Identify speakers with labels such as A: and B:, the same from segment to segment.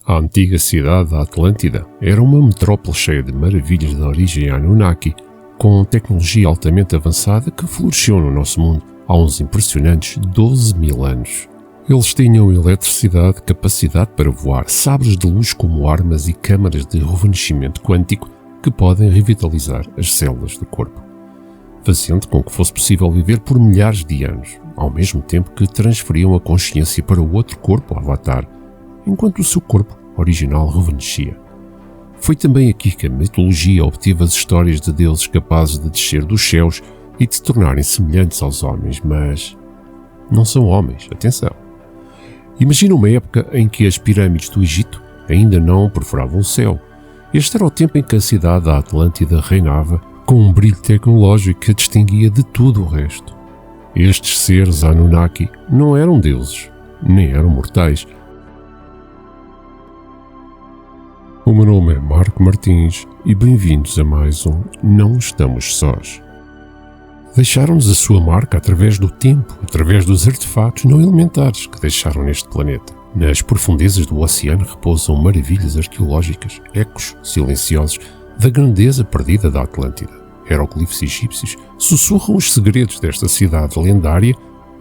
A: A antiga cidade da Atlântida era uma metrópole cheia de maravilhas da origem Anunnaki, com tecnologia altamente avançada que floresceu no nosso mundo há uns impressionantes 12.000 anos. Eles tinham eletricidade, capacidade para voar, sabres de luz como armas e câmaras de rejuvenescimento quântico que podem revitalizar as células do corpo, fazendo com que fosse possível viver por milhares de anos, ao mesmo tempo que transferiam a consciência para o outro corpo, o avatar, enquanto o seu corpo original rejuvenescia. Foi também aqui que a mitologia obteve as histórias de deuses capazes de descer dos céus e de se tornarem semelhantes aos homens, mas não são homens, atenção. Imagina uma época em que as pirâmides do Egito ainda não perfuravam o céu. Este era o tempo em que a cidade da Atlântida reinava com um brilho tecnológico que a distinguia de tudo o resto. Estes seres Anunnaki não eram deuses, nem eram mortais. O meu nome é Marco Martins e bem-vindos a mais um Não Estamos Sós. Deixaram-nos a sua marca através do tempo, através dos artefatos não elementares que deixaram neste planeta. Nas profundezas do oceano repousam maravilhas arqueológicas, ecos silenciosos da grandeza perdida da Atlântida. Hieroglifos egípcios sussurram os segredos desta cidade lendária,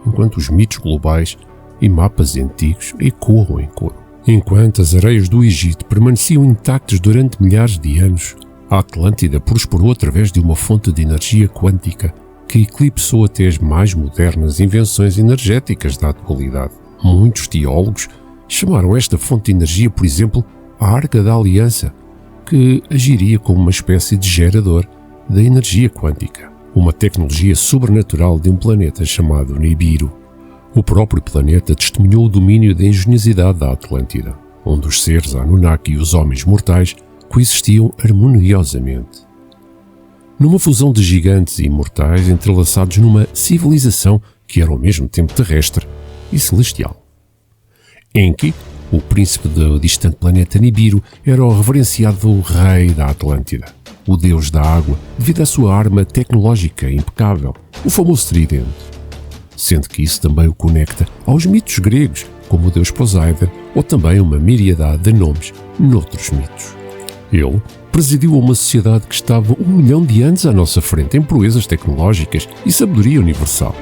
A: enquanto os mitos globais e mapas antigos ecoam em coro. Enquanto as areias do Egito permaneciam intactas durante milhares de anos, a Atlântida prosperou através de uma fonte de energia quântica que eclipsou até as mais modernas invenções energéticas da atualidade. Muitos teólogos chamaram esta fonte de energia, por exemplo, a Arca da Aliança, que agiria como uma espécie de gerador da energia quântica, uma tecnologia sobrenatural de um planeta chamado Nibiru. O próprio planeta testemunhou o domínio da engenhosidade da Atlântida, onde os seres Anunnaki e os homens mortais coexistiam harmoniosamente. Numa fusão de gigantes e imortais entrelaçados numa civilização que era ao mesmo tempo terrestre e celestial. Enki, o príncipe do distante planeta Nibiru, era o reverenciado rei da Atlântida, o deus da água, devido à sua arma tecnológica impecável, o famoso tridente. Sendo que isso também o conecta aos mitos gregos, como o deus Poseidon, ou também uma miríade de nomes noutros mitos. Ele presidiu uma sociedade que estava 1 milhão de anos à nossa frente em proezas tecnológicas e sabedoria universal.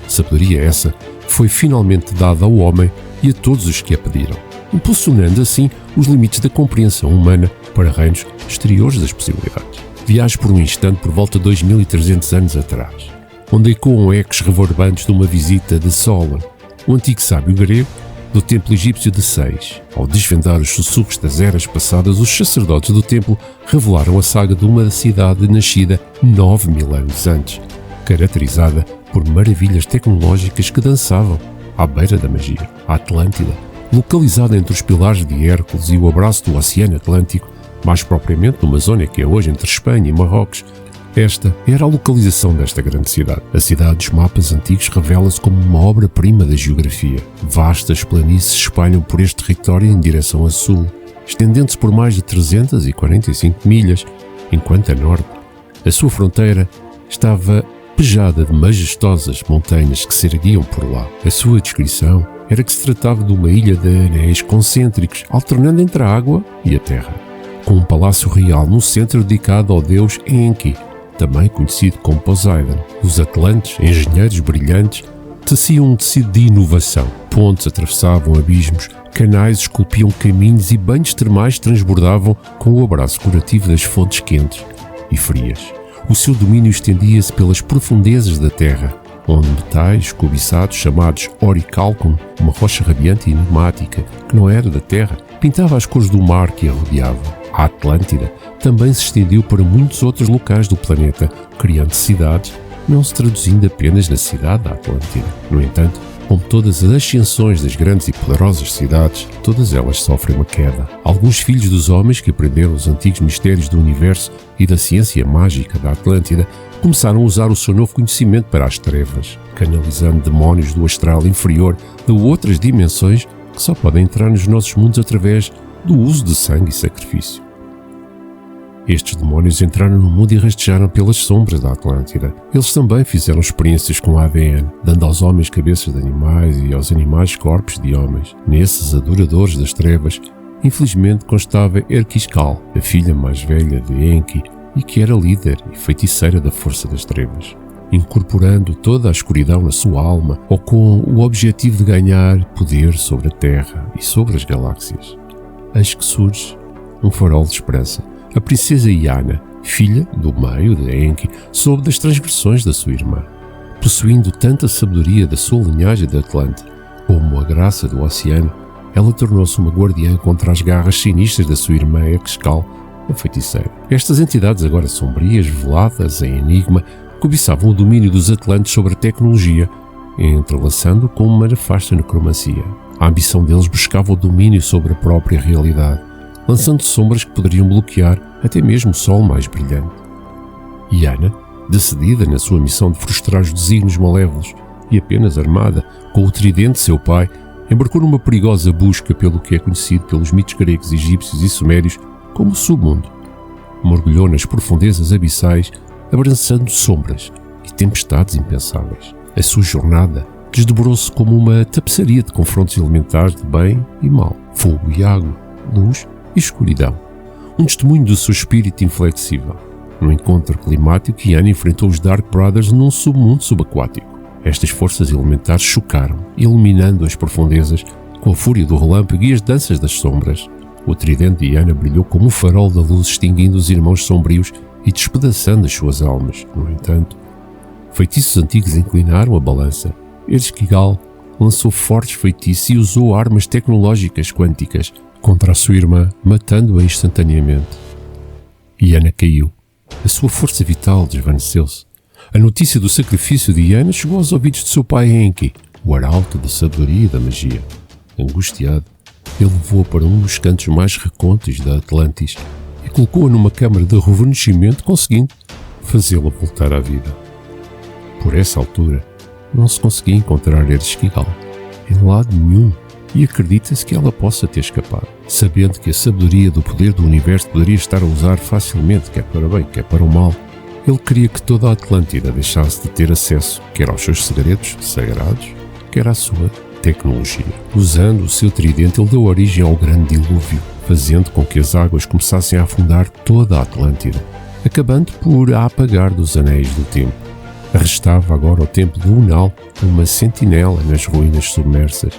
A: Sabedoria essa foi finalmente dada ao homem e a todos os que a pediram, impulsionando assim os limites da compreensão humana para reinos exteriores das possibilidades. Viaje por um instante por volta de 2300 anos atrás, onde ecoam ecos reverberantes de uma visita de Solon, o antigo sábio grego, do templo egípcio de Seix. Ao desvendar os sussurros das eras passadas, os sacerdotes do templo revelaram a saga de uma cidade nascida 9.000 anos antes, caracterizada por maravilhas tecnológicas que dançavam à beira da magia. A Atlântida, localizada entre os pilares de Hércules e o abraço do Oceano Atlântico, mais propriamente numa zona que é hoje entre Espanha e Marrocos. Esta era a localização desta grande cidade. A cidade dos mapas antigos revela-se como uma obra-prima da geografia. Vastas planícies se espalham por este território em direção a sul, estendendo-se por mais de 345 milhas, enquanto a norte, a sua fronteira, estava pejada de majestosas montanhas que se erguiam por lá. A sua descrição era que se tratava de uma ilha de anéis concêntricos, alternando entre a água e a terra, com um palácio real no centro dedicado ao deus Enki, também conhecido como Poseidon. Os atlantes, engenheiros brilhantes, teciam um tecido de inovação. Pontes atravessavam abismos, canais esculpiam caminhos e banhos termais transbordavam com o abraço curativo das fontes quentes e frias. O seu domínio estendia-se pelas profundezas da terra, onde metais cobiçados, chamados oricalcum, uma rocha radiante e enigmática, que não era da terra, pintava as cores do mar que a rodeava. A Atlântida também se estendeu para muitos outros locais do planeta, criando cidades, não se traduzindo apenas na cidade da Atlântida. No entanto, como todas as ascensões das grandes e poderosas cidades, todas elas sofrem uma queda. Alguns filhos dos homens que aprenderam os antigos mistérios do universo e da ciência mágica da Atlântida começaram a usar o seu novo conhecimento para as trevas, canalizando demónios do astral inferior de outras dimensões que só podem entrar nos nossos mundos através do uso de sangue e sacrifício. Estes demónios entraram no mundo e rastejaram pelas sombras da Atlântida. Eles também fizeram experiências com ADN, dando aos homens cabeças de animais e aos animais corpos de homens. Nesses adoradores das trevas, infelizmente constava Erquiscal, a filha mais velha de Enki, e que era líder e feiticeira da Força das Trevas, incorporando toda a escuridão na sua alma ou com o objetivo de ganhar poder sobre a Terra e sobre as galáxias. Eis que surge um farol de esperança. A princesa Iana, filha do meio de Enki, soube das transgressões da sua irmã. Possuindo tanta sabedoria da sua linhagem de Atlante como a graça do oceano, ela tornou-se uma guardiã contra as garras sinistras da sua irmã Erquiscal, a feiticeira. Estas entidades, agora sombrias, veladas em enigma, cobiçavam o domínio dos Atlantes sobre a tecnologia, entrelaçando com uma nefasta necromancia. A ambição deles buscava o domínio sobre a própria realidade, lançando sombras que poderiam bloquear até mesmo o sol mais brilhante. Iana, decidida na sua missão de frustrar os desígnios malévolos e apenas armada com o tridente de seu pai, embarcou numa perigosa busca pelo que é conhecido pelos mitos gregos, egípcios e sumérios como o submundo. Mergulhou nas profundezas abissais, abraçando sombras e tempestades impensáveis. A sua jornada desdobrou-se como uma tapeçaria de confrontos elementares de bem e mal, fogo e água, luz e escuridão. Um testemunho do seu espírito inflexível. No encontro climático, Iana enfrentou os Dark Brothers num submundo subaquático. Estas forças elementares chocaram, iluminando as profundezas com a fúria do relâmpago e as danças das sombras. O tridente de Iana brilhou como um farol da luz, extinguindo os irmãos sombrios e despedaçando as suas almas. No entanto, feitiços antigos inclinaram a balança. Erquiscal lançou fortes feitiços e usou armas tecnológicas quânticas contra a sua irmã, matando-a instantaneamente. Iana caiu. A sua força vital desvaneceu-se. A notícia do sacrifício de Iana chegou aos ouvidos de seu pai Enki, o arauto da sabedoria e da magia. Angustiado, ele levou-a para um dos cantos mais recônditos da Atlantis e colocou-a numa câmara de rejuvenescimento, conseguindo fazê-la voltar à vida. Por essa altura, não se conseguia encontrar Erquiscal em lado nenhum e acredita-se que ela possa ter escapado. Sabendo que a sabedoria do poder do universo poderia estar a usar facilmente, quer para o bem, quer para o mal, ele queria que toda a Atlântida deixasse de ter acesso, quer aos seus segredos sagrados, quer à sua tecnologia. Usando o seu tridente, ele deu origem ao grande dilúvio, fazendo com que as águas começassem a afundar toda a Atlântida, acabando por a apagar dos anéis do tempo. Restava agora o templo de Unal, uma sentinela nas ruínas submersas.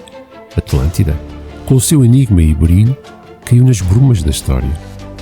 A: Atlântida, com o seu enigma e brilho, caiu nas brumas da história,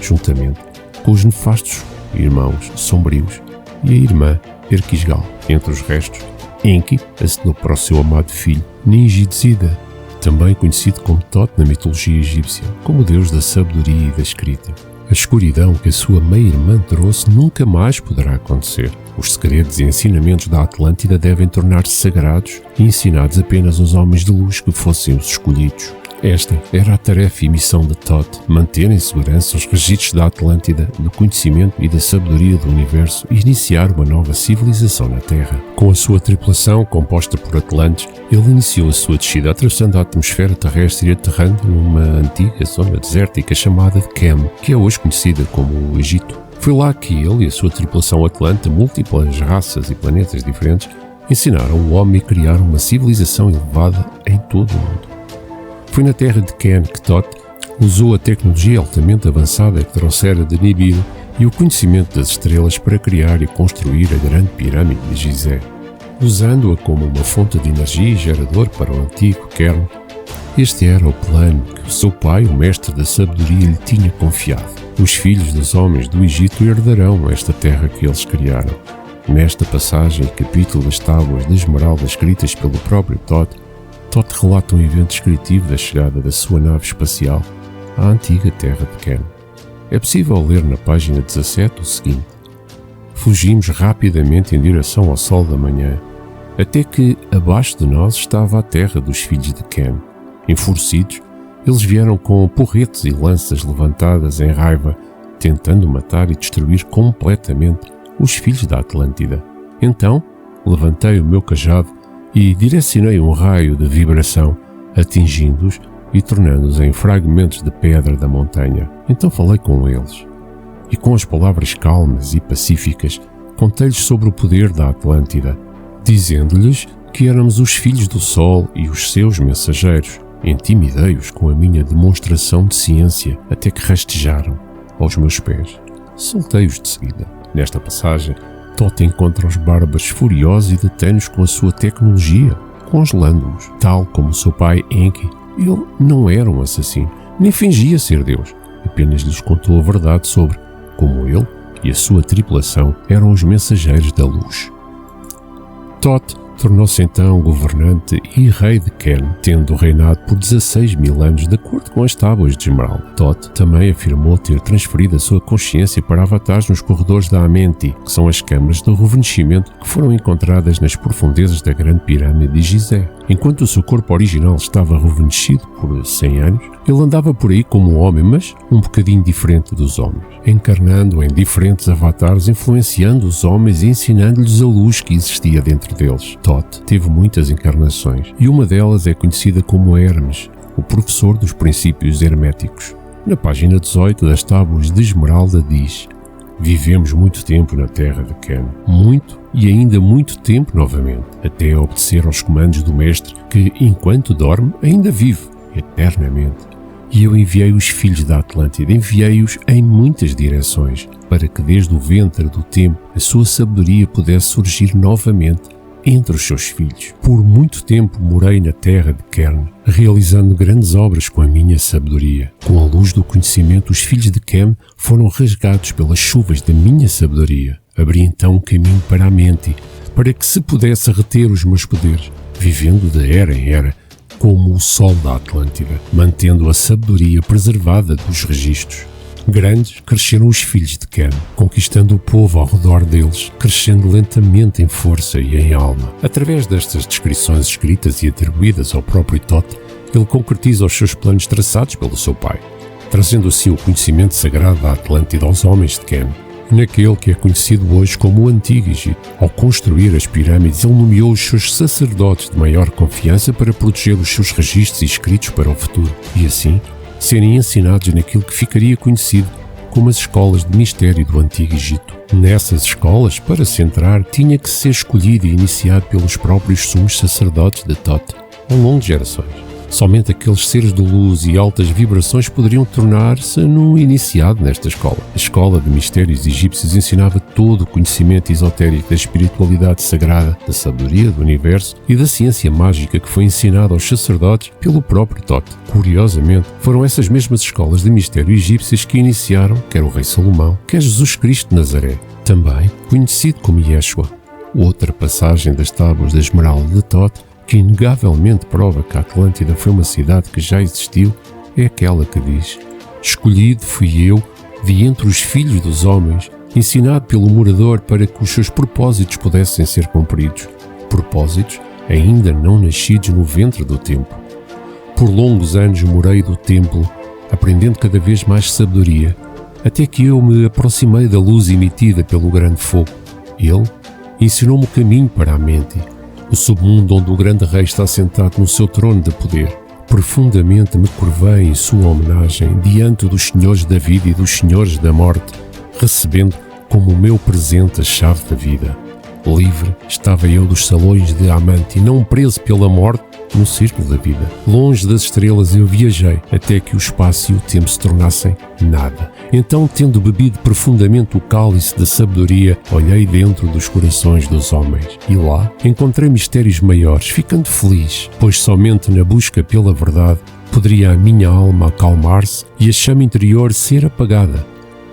A: juntamente com os nefastos irmãos sombrios e a irmã Erquiscal. Entre os restos, Enki acenou para o seu amado filho Ninjitsida, também conhecido como Thoth na mitologia egípcia, como o deus da sabedoria e da escrita. A escuridão que a sua meia-irmã trouxe nunca mais poderá acontecer. Os segredos e ensinamentos da Atlântida devem tornar-se sagrados e ensinados apenas aos homens de luz que fossem os escolhidos. Esta era a tarefa e missão de Thoth, manter em segurança os registros da Atlântida, do conhecimento e da sabedoria do universo e iniciar uma nova civilização na Terra. Com a sua tripulação, composta por Atlantes, ele iniciou a sua descida atravessando a atmosfera terrestre e aterrando numa antiga zona desértica chamada de Kem, que é hoje conhecida como o Egito. Foi lá que ele e a sua tripulação Atlante, múltiplas raças e planetas diferentes, ensinaram o homem a criar uma civilização elevada em todo o mundo. Foi na terra de Ken que Thoth usou a tecnologia altamente avançada que trouxera de Nibiru e o conhecimento das estrelas para criar e construir a grande pirâmide de Gizé. Usando-a como uma fonte de energia e gerador para o antigo Kern, este era o plano que o seu pai, o mestre da sabedoria, lhe tinha confiado. Os filhos dos homens do Egito herdarão esta terra que eles criaram. Nesta passagem e capítulo das tábuas de esmeralda escritas pelo próprio Thoth relata um evento descritivo da chegada da sua nave espacial à antiga terra de Ken. É possível ler na página 17 o seguinte: fugimos rapidamente em direção ao sol da manhã, até que abaixo de nós estava a terra dos filhos de Ken. Enfurecidos, eles vieram com porretes e lanças levantadas em raiva, tentando matar e destruir completamente os filhos da Atlântida. Então, levantei o meu cajado e direcionei um raio de vibração, atingindo-os e tornando-os em fragmentos de pedra da montanha. Então falei com eles, e com as palavras calmas e pacíficas, contei-lhes sobre o poder da Atlântida, dizendo-lhes que éramos os filhos do Sol e os seus mensageiros. Intimidei-os com a minha demonstração de ciência até que rastejaram aos meus pés. Soltei-os de seguida. Nesta passagem, Todd encontra os bárbaros furiosos e detém-nos com a sua tecnologia, congelando-os, tal como seu pai Enki. Ele não era um assassino, nem fingia ser Deus, apenas lhes contou a verdade sobre como ele e a sua tripulação eram os mensageiros da luz. Todd tornou-se então governante e rei de Ken, tendo reinado por 16 mil anos de acordo com as tábuas de Esmeralda. Todd também afirmou ter transferido a sua consciência para avatares nos corredores da Amenti, que são as câmaras do rejuvenescimento que foram encontradas nas profundezas da Grande Pirâmide de Gizé. Enquanto o seu corpo original estava rejuvenescido por 100 anos, ele andava por aí como um homem, mas um bocadinho diferente dos homens, encarnando em diferentes avatares, influenciando os homens e ensinando-lhes a luz que existia dentro deles. Todd teve muitas encarnações e uma delas é conhecida como Hermes, o professor dos princípios herméticos. Na página 18 das Tábuas de Esmeralda diz: vivemos muito tempo na terra de Ken, muito e ainda muito tempo novamente, até obedecer aos comandos do mestre que, enquanto dorme, ainda vive eternamente. E eu enviei os filhos da Atlântida, enviei-os em muitas direções, para que desde o ventre do tempo a sua sabedoria pudesse surgir novamente entre os seus filhos. Por muito tempo morei na terra de Kern, realizando grandes obras com a minha sabedoria. Com a luz do conhecimento, os filhos de Kem foram rasgados pelas chuvas da minha sabedoria. Abri então um caminho para a mente, para que se pudesse reter os meus poderes, vivendo de era em era, como o sol da Atlântida, mantendo a sabedoria preservada dos registros. Grandes cresceram os filhos de Ken, conquistando o povo ao redor deles, crescendo lentamente em força e em alma. Através destas descrições escritas e atribuídas ao próprio Todd, ele concretiza os seus planos traçados pelo seu pai, trazendo assim o conhecimento sagrado da Atlântida aos homens de Ken, naquele que é conhecido hoje como o Antigo Egito. Ao construir as pirâmides, ele nomeou os seus sacerdotes de maior confiança para proteger os seus registros e escritos para o futuro, e assim serem ensinados naquilo que ficaria conhecido como as escolas de mistério do Antigo Egito. Nessas escolas, para se entrar, tinha que ser escolhido e iniciado pelos próprios sumos sacerdotes de Todd, ao longo de gerações. Somente aqueles seres de luz e altas vibrações poderiam tornar-se num iniciado nesta escola. A escola de mistérios egípcios ensinava todo o conhecimento esotérico da espiritualidade sagrada, da sabedoria do universo e da ciência mágica que foi ensinada aos sacerdotes pelo próprio Todd. Curiosamente, foram essas mesmas escolas de mistério egípcias que iniciaram quer o rei Salomão, quer Jesus Cristo de Nazaré, também conhecido como Yeshua. Outra passagem das Tábuas da Esmeralda de Todd, que inegavelmente prova que a Atlântida foi uma cidade que já existiu, é aquela que diz: escolhido fui eu de entre os filhos dos homens, ensinado pelo morador para que os seus propósitos pudessem ser cumpridos, propósitos ainda não nascidos no ventre do tempo. Por longos anos morei do templo, aprendendo cada vez mais sabedoria, até que eu me aproximei da luz emitida pelo grande fogo. Ele ensinou-me o caminho para a mente, o submundo onde o grande rei está sentado no seu trono de poder. Profundamente me curvei em sua homenagem diante dos senhores da vida e dos senhores da morte, recebendo como o meu presente a chave da vida. Livre estava eu dos salões de Amante e não preso pela morte no círculo da vida. Longe das estrelas eu viajei até que o espaço e o tempo se tornassem nada. Então, tendo bebido profundamente o cálice da sabedoria, olhei dentro dos corações dos homens e lá encontrei mistérios maiores, ficando feliz, pois somente na busca pela verdade poderia a minha alma acalmar-se e a chama interior ser apagada.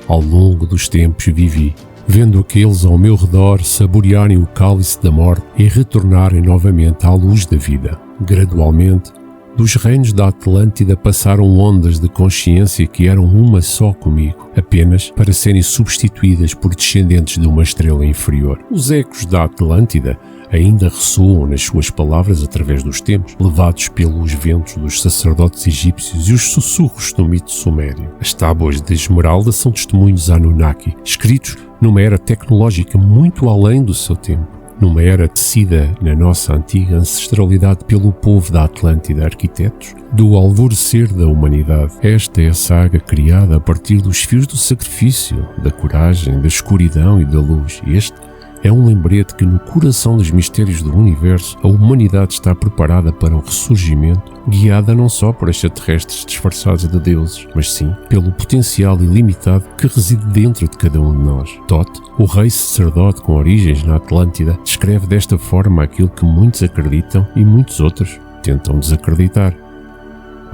A: Ao longo dos tempos vivi, vendo aqueles ao meu redor saborearem o cálice da morte e retornarem novamente à luz da vida. Gradualmente, dos reinos da Atlântida passaram ondas de consciência que eram uma só comigo, apenas para serem substituídas por descendentes de uma estrela inferior. Os ecos da Atlântida ainda ressoam nas suas palavras através dos tempos, levados pelos ventos dos sacerdotes egípcios e os sussurros do mito sumério. As Tábuas de Esmeralda são testemunhos Anunnaki, escritos numa era tecnológica muito além do seu tempo, numa era tecida na nossa antiga ancestralidade pelo povo da Atlântida, arquitetos do alvorecer da humanidade. Esta é a saga criada a partir dos fios do sacrifício, da coragem, da escuridão e da luz. Este É um lembrete que no coração dos mistérios do universo a humanidade está preparada para um ressurgimento, guiada não só por extraterrestres disfarçados de deuses, mas sim pelo potencial ilimitado que reside dentro de cada um de nós. Thoth, o rei sacerdote com origens na Atlântida, descreve desta forma aquilo que muitos acreditam e muitos outros tentam desacreditar.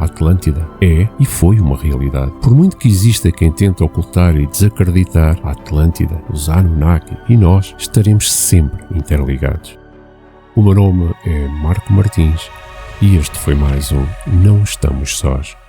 A: A Atlântida é e foi uma realidade. Por muito que exista quem tente ocultar e desacreditar, a Atlântida, os Anunnaki e nós estaremos sempre interligados. O meu nome é Marco Martins e este foi mais um Não Estamos Sós.